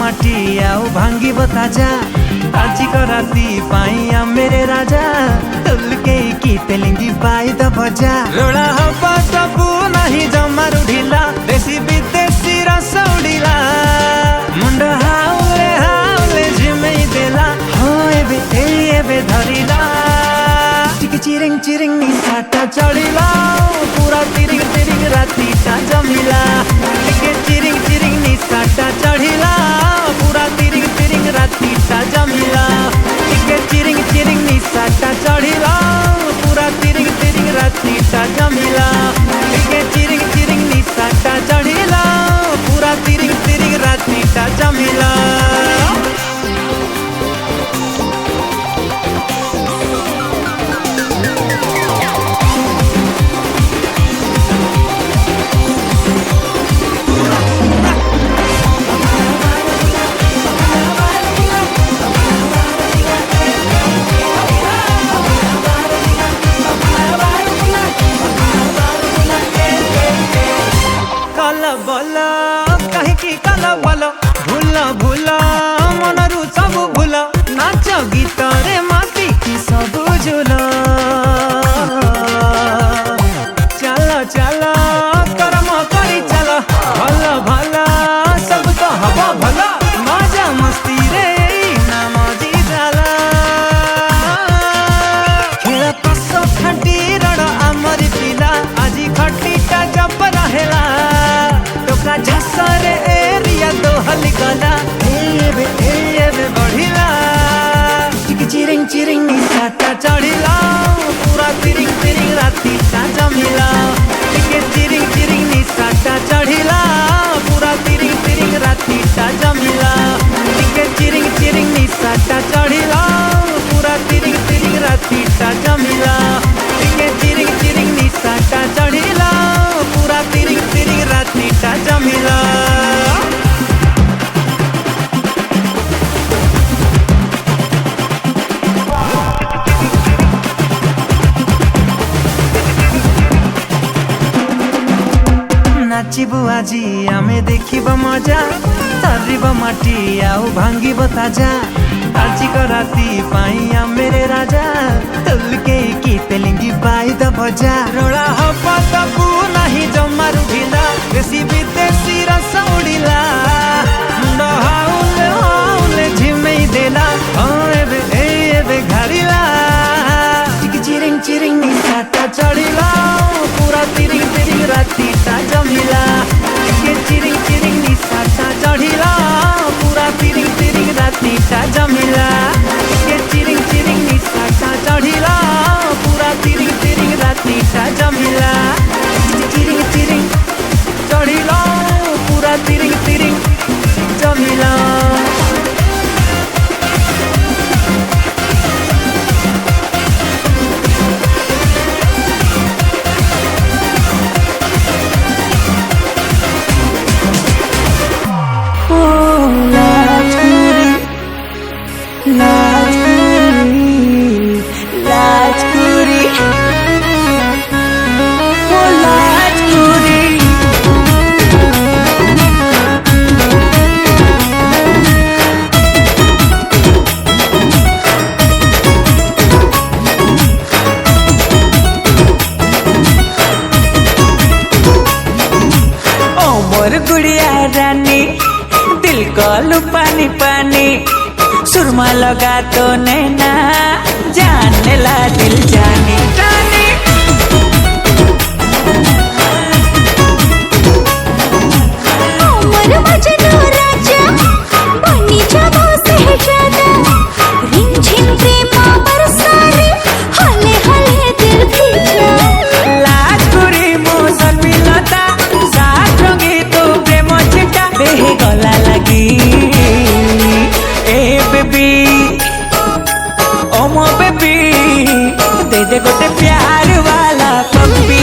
माटी आउ भांगी बताजा आजी को राती पाइया मेरे राजा तुलके की तेलिंगी पाई द भजा रोड़ा हवा सबू नहीं जमारू ढीला देसी विदेशी रस उड़ीला मुंडा हाउले झिमेई देला हो एबे धरिला टिके चिरिंग चिरिंग निसाटा चढ़िला पूरा तिरिंग तिरिंग राती टा जमिला टिके चिरिंग चिरिंग निसाटा चढ़िला पूरा तिरिंग तिरिंग राती टा जमिला टिके चिरिंग चिरिंग निसाटा चढ़िला पूरा तिरिंग तिरिंग राती टा जमिला टिके चिरिंग चिरिंग निसाटा चढ़िला पूरा तिरिंग तिरिंग राती टा जमिला बोला कहीं की कला बोलो भूला भूला मनरू सब भूला नाच गीत रे माटी की सब झूला चलो चलो कर्म करी चलो भला भला सब तो हवा भला मजा मस्ती रे नाम जी जाला खेला पास खटी रड़ आमरी पिला आजी खटीटा जब रहेला झसरे एरिया तो हली गला एबे बढ़िला टिके चिरिंग चिरिंग निसाटा चढ़िला पूरा तिरिंग तिरिंग राती टा जमिला टिके चिरिंग चिरिंग निसाटा चढ़िला पूरा तिरिंग तिरिंग राती टा जमिला टिके चिरिंग चिरिंग निसाटा चढ़िला पूरा तिरिंग तिरिंग राती टा जमिला टिके चिरिंग चिरिंग निसाटा चढ़िला पूरा तिरिंग तिरिंग राती टा जमिला नाचिबु आजी आमे देखिब मजा तरिब माटी आउ भांगिब ताजा आजी को राती पाइया मेरे राजा तुलके की तेलिंगी पाई द भजा रोड़ा हवा सबू नहीं जमारू ढीला देसी विदेशी रस उड़ीला मुंडा हाउले झिमेई देला हो एबे घरिला टिके चिरिंग चिरिंग निसाटा चढ़िला पूरा तिरिंग तिरिंग राती टा जमिला टिके चिरिंग चिरिंग निसाटा चढ़िला पूरा तिरिंग तिरिंग राती टा जमिला टिके चिरिंग चिरिंग निसाटा चढ़िला पूरा तिरिंग तिरिंग राती टा जमिला चिरिंग चिरिंग चढ़िला पूरा तिरिंग तिरिंग जमिला गुड़िया रानी दिल को पानी पानी सुरमा लगा तो नैना जानने ला दिल जानी जानी गला लगी ए बेबी ओ मो बेबी दे दे गोटे प्यार वाला पप्पी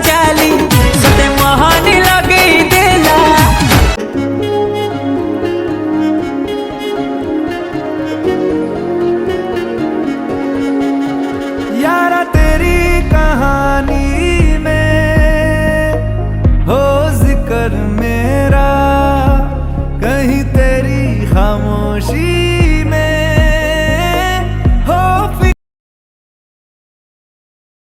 ଚାଲି ସତେ ମୋହନି ଲଗେଇ ଦେଲା। यारा तेरी कहानी में हो जिक्र मेरा, कहीं तेरी खामोशी